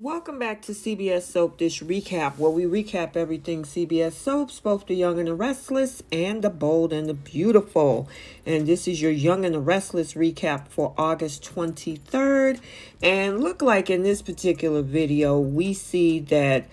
Welcome back to CBS Soap Dish Recap, where we recap everything CBS Soaps, both the Young and the Restless and the Bold and the Beautiful. And this is your Young and the Restless recap for August 23rd. And look like in this particular video, we see that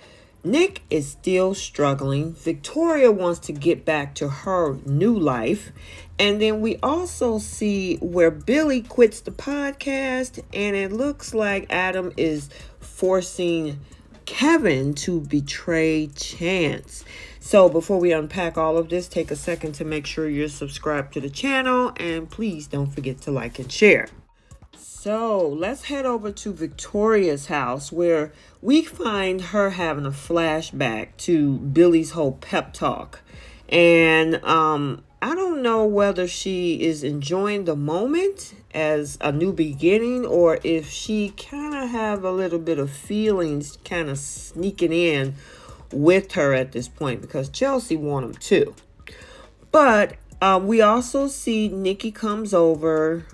Nick is still struggling. Victoria wants to get back to her new life. And then we also see where Billy quits the podcast, and it looks like Adam is forcing Kevin to betray Chance. So before we unpack all of this, take a second to make sure you're subscribed to the channel, and please don't forget to like and share. So let's head over to Victoria's house, where we find her having a flashback to Billy's whole pep talk. And I don't know whether she is enjoying the moment as a new beginning, or if she kind of have a little bit of feelings kind of sneaking in with her at this point, because Chelsea want them too. But we also see Nikki comes over.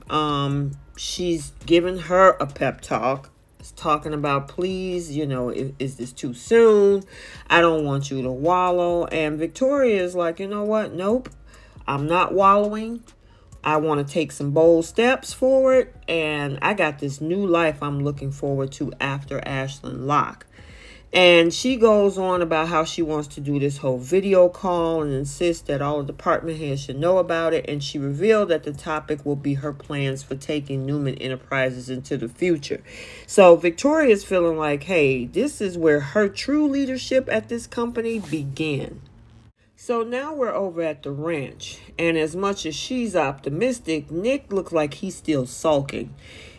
She's giving her a pep talk. It's talking about, please, is this too soon? I don't want you to wallow. And Victoria is like, you know what? Nope, I'm not wallowing. I want to take some bold steps forward. And I got this new life I'm looking forward to after Ashland Locke. And she goes on about how she wants to do this whole video call and insists that all the department heads should know about it. And she revealed that the topic will be her plans for taking Newman Enterprises into the future. So Victoria's feeling like, hey, this is where her true leadership at this company began. So now we're over at the ranch. And as much as she's optimistic, Nick looks like he's still sulking.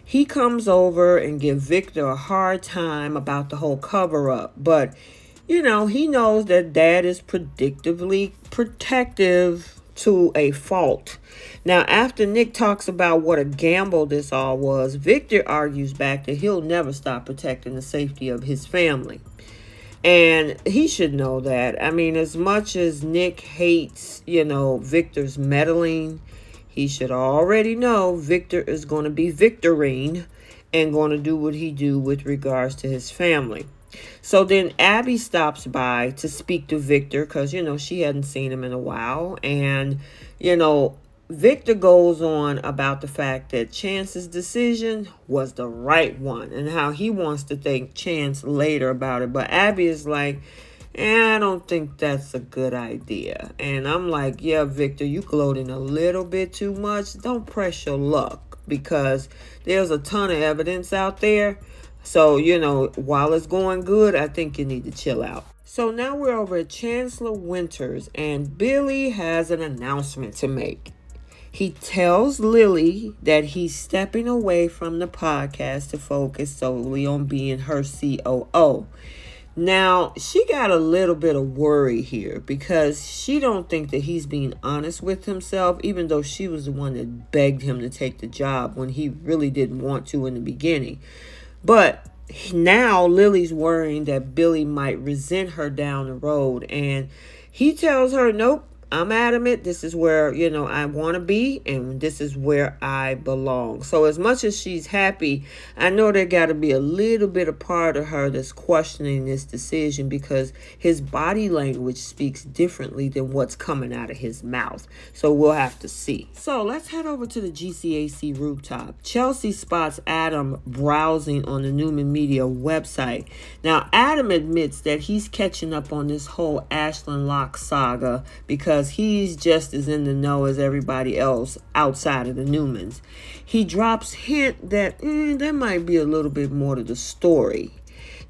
He comes over and gives Victor a hard time about the whole cover-up. But, he knows that Dad is predictably protective to a fault. Now, after Nick talks about what a gamble this all was, Victor argues back that he'll never stop protecting the safety of his family. And he should know that. I mean, as much as Nick hates, Victor's meddling, he should already know Victor is going to be Victorine and going to do what he do with regards to his family. So then Abby stops by to speak to Victor because, she hadn't seen him in a while. And, Victor goes on about the fact that Chance's decision was the right one and how he wants to thank Chance later about it. But Abby is like, I don't think that's a good idea. And I'm like, yeah, Victor, you gloating a little bit too much. Don't press your luck, because there's a ton of evidence out there. So, while it's going good, I think you need to chill out. So now we're over at Chancellor Winters, and Billy has an announcement to make. He tells Lily that he's stepping away from the podcast to focus solely on being her COO. Now, she got a little bit of worry here because she don't think that he's being honest with himself, even though she was the one that begged him to take the job when he really didn't want to in the beginning. But now Lily's worrying that Billy might resent her down the road, and he tells her, nope, I'm adamant. This is where, I want to be, and this is where I belong. So as much as she's happy, I know there got to be a little bit of part of her that's questioning this decision, because his body language speaks differently than what's coming out of his mouth. So we'll have to see. So let's head over to the GCAC rooftop. Chelsea spots Adam browsing on the Newman Media website. Now, Adam admits that he's catching up on this whole Ashland Locke saga because he's just as in the know as everybody else outside of the Newmans. He drops hint that there might be a little bit more to the story.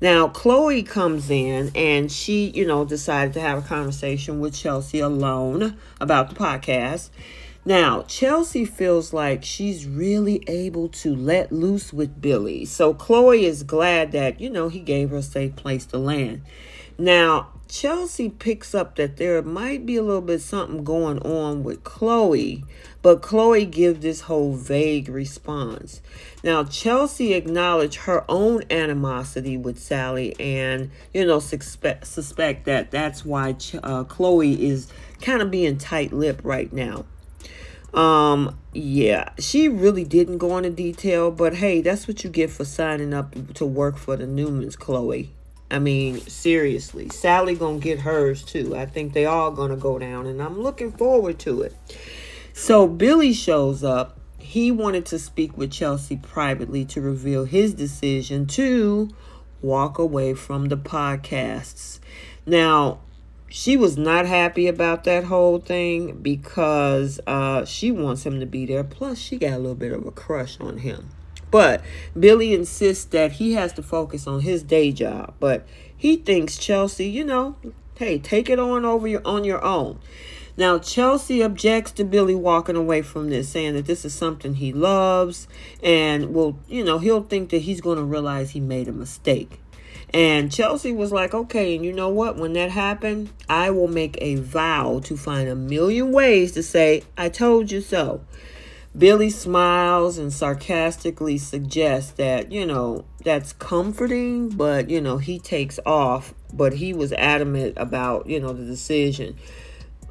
Now, Chloe comes in and she, decided to have a conversation with Chelsea alone about the podcast. Now, Chelsea feels like she's really able to let loose with Billy. So Chloe is glad that, he gave her a safe place to land. Now, Chelsea picks up that there might be a little bit something going on with Chloe, but Chloe gives this whole vague response. Now, Chelsea acknowledged her own animosity with Sally and, suspect that that's why Chloe is kind of being tight-lipped right now. Yeah, she really didn't go into detail, but hey, that's what you get for signing up to work for the Newmans, Chloe. I mean, seriously, Sally gonna get hers too. I think they all gonna go down, and I'm looking forward to it. So Billy shows up. He wanted to speak with Chelsea privately to reveal his decision to walk away from the podcasts. Now, she was not happy about that whole thing because she wants him to be there. Plus, she got a little bit of a crush on him. But Billy insists that he has to focus on his day job. But he thinks Chelsea, hey, take it on your own. Now, Chelsea objects to Billy walking away from this, saying that this is something he loves and he'll think that he's going to realize he made a mistake. And Chelsea was like, okay, and you know what? When that happened, I will make a vow to find a million ways to say, I told you so. Billy smiles and sarcastically suggests that, that's comforting, but, he takes off. But he was adamant about, the decision.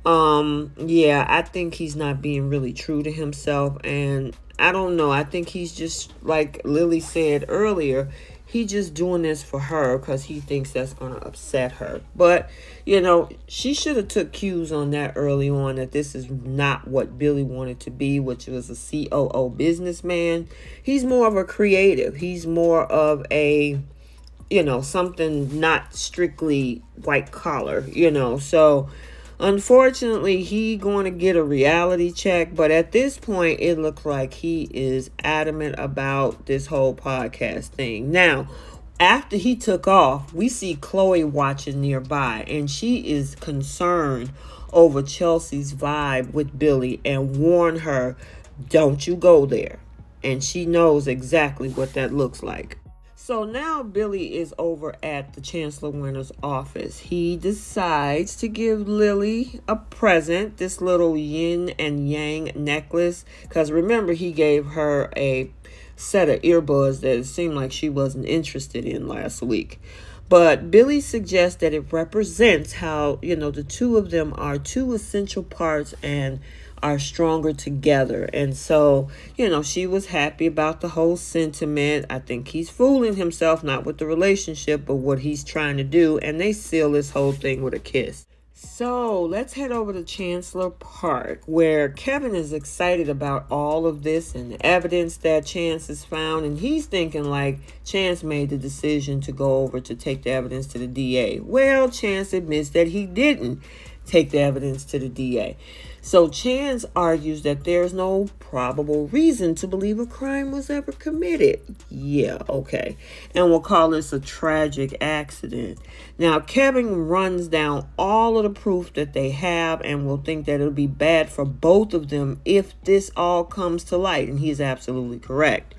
Yeah, I think he's not being really true to himself. And I don't know. I think he's just, like Lily said earlier, he just doing this for her because he thinks that's going to upset her. But, she should have took cues on that early on, that this is not what Billy wanted to be, which was a COO businessman. He's more of a creative. He's more of a, something not strictly white collar, So, unfortunately, he going to get a reality check. But at this point, it looks like he is adamant about this whole podcast thing. Now, after he took off, we see Chloe watching nearby, and she is concerned over Chelsea's vibe with Billy and warn her, don't you go there. And she knows exactly what that looks like. So now Billy is over at the Chancellor Winter's office. He decides to give Lily a present, this little yin and yang necklace. Because remember, he gave her a set of earbuds that it seemed like she wasn't interested in last week. But Billy suggests that it represents how, the two of them are two essential parts and are stronger together. And so, she was happy about the whole sentiment. I think he's fooling himself, not with the relationship, but what he's trying to do. And they seal this whole thing with a kiss. So let's head over to Chancellor Park, where Kevin is excited about all of this and the evidence that Chance has found. And he's thinking like Chance made the decision to go over to take the evidence to the DA. Well, Chance admits that he didn't take the evidence to the DA. So Chance argues that there's no probable reason to believe a crime was ever committed. Yeah, okay. And we'll call this a tragic accident. Now, Kevin runs down all of the proof that they have and will think that it'll be bad for both of them if this all comes to light. And he's absolutely correct.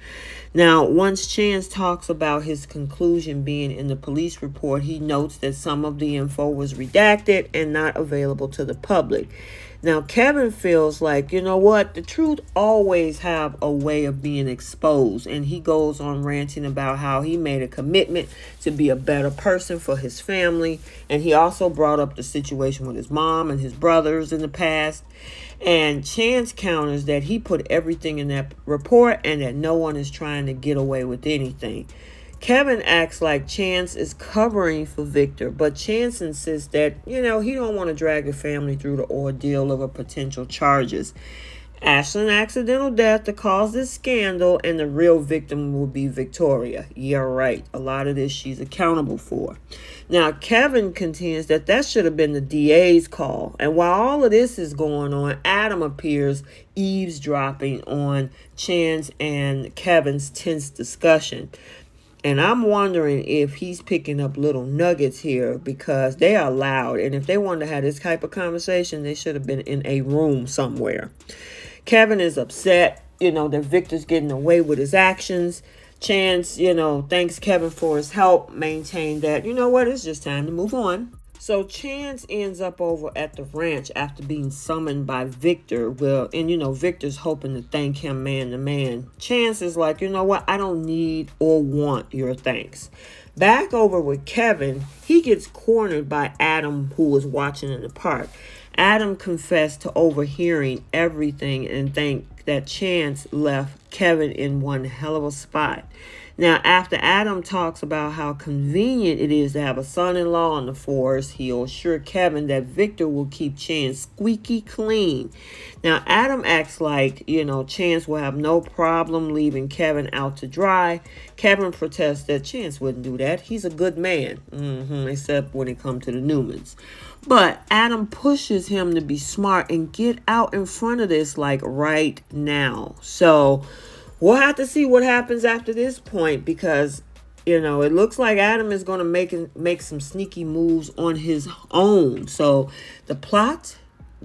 Now, once Chance talks about his conclusion being in the police report, he notes that some of the info was redacted and not available to the public. Now, Kevin feels like, you know what, the truth always have a way of being exposed. And he goes on ranting about how he made a commitment to be a better person for his family. And he also brought up the situation with his mom and his brothers in the past. And Chance counters that he put everything in that report and that no one is trying to get away with anything. Kevin acts like Chance is covering for Victor, but Chance insists that, he don't want to drag the family through the ordeal of a potential charges. Ashlyn's accidental death to cause this scandal, and the real victim will be Victoria. Yeah, right. A lot of this she's accountable for. Now, Kevin contends that should have been the DA's call. And while all of this is going on, Adam appears eavesdropping on Chance and Kevin's tense discussion. And I'm wondering if he's picking up little nuggets here because they are loud. And if they wanted to have this type of conversation, they should have been in a room somewhere. Kevin is upset, that Victor's getting away with his actions. Chance, thanks Kevin for his help, maintained that, it's just time to move on. So Chance ends up over at the ranch after being summoned by Victor. Well, and Victor's hoping to thank him man to man. Chance is like, you know what? I don't need or want your thanks. Back over with Kevin, he gets cornered by Adam, who was watching in the park. Adam confessed to overhearing everything and thanked that Chance left Kevin in one hell of a spot. Now, after Adam talks about how convenient it is to have a son-in-law in the force, he'll assure Kevin that Victor will keep Chance squeaky clean. Now, Adam acts like, Chance will have no problem leaving Kevin out to dry. Kevin protests that Chance wouldn't do that. He's a good man, except when it comes to the Newmans. But Adam pushes him to be smart and get out in front of this like right now. So we'll have to see what happens after this point because, it looks like Adam is going to make some sneaky moves on his own. So the plot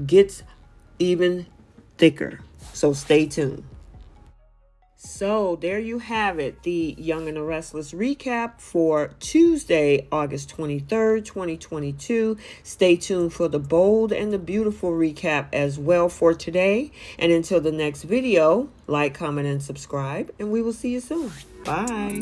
gets even thicker. So stay tuned. So there you have it, the Young and the Restless recap for Tuesday, August 23rd, 2022. Stay tuned for the Bold and the Beautiful recap as well for today. And until the next video, like, comment, and subscribe, and we will see you soon. Bye.